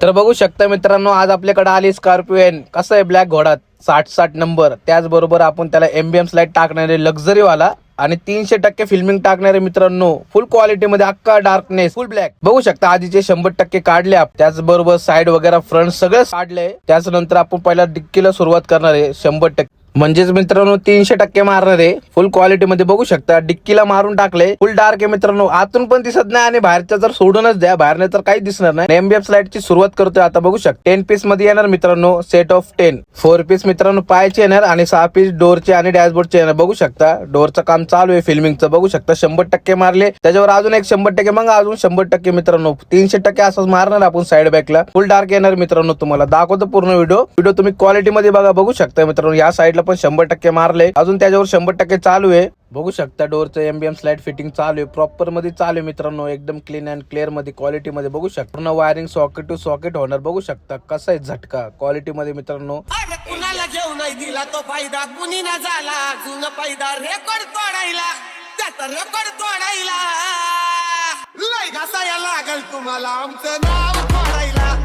तर बघू शकता मित्रांनो, आज आपल्याकडे आली स्कॉर्पिओ एन. कसं आहे ब्लॅक घोडा 60 नंबर, त्याचबरोबर आपण त्याला एमबीएम स्लाइड टाकणारे लक्झरी वाला आणि 300% फिल्मिंग टाकणारे मित्रांनो, फुल क्वालिटी मध्ये अख्खा डार्कनेस फुल ब्लॅक बघू शकता. आधीचे 100% काढले, त्याचबरोबर साईड वगैरे फ्रंट सगळं काढलंय. त्याच्यानंतर आपण पहिला डिक्कीला सुरुवात करणार आहे 100%, म्हणजेच मित्रांनो 300% मारणार आहे. फुल क्वालिटी मध्ये बघू शकता, डिक्कीला मारून टाकले. फुल डार्क आहे मित्रांनो, आतून पण दिसत नाही आणि बाहेरच्या जर सोडूनच द्या, बाहेरने तर काही दिसणार नाही. एमबीएफ स्लाइड ची सुरुवात करतोय आता. बघू शकता 10 पीस मध्ये येणार मित्रांनो, सेट ऑफ 10. 4 पीस मित्रांनो पायाचे येणार आणि 6 पीस डोरचे आणि डॅशबोर्डचे येणार. बघू शकता डोरचं काम चालू आहे फिल्मिंगचं. बघू शकता 100% मारले, त्याच्यावर अजून एक 100%, मग अजून 100% मित्रांनो 300% असंच मारणार आपण साईड बॅकला. फुल डार्क येणार मित्रांनो. तुम्हाला दाखवतो पूर्ण व्हिडिओ तुम्ही क्वालिटी मध्ये बघा. बघू शकता मित्रांनो, या साईडला पण 100% मारले, अजून त्याच्यावर 100% चालू आहे. बघू शकता डोरचं एमबीएम स्लाइड फिटिंग चालू आहे, प्रॉपर मध्ये चालू आहे मित्रांनो, एकदम क्लीन अँड क्लिअर मध्ये क्वालिटी मध्ये. बघू शकता पूर्ण वायरिंग सॉकेट टू सॉकेट होणार. बघू शकता कसा आहे झटका क्वालिटी मध्ये मित्रांनो. कुणाला घेऊन नाही दिला तो फायदा, कुणी ना झाला जुना फायदा. रेकॉर्ड तोडायला त्याचा रेकॉर्ड तोडायला लय घासाया लागल तुम्हाला आमचं नाव तोडायला.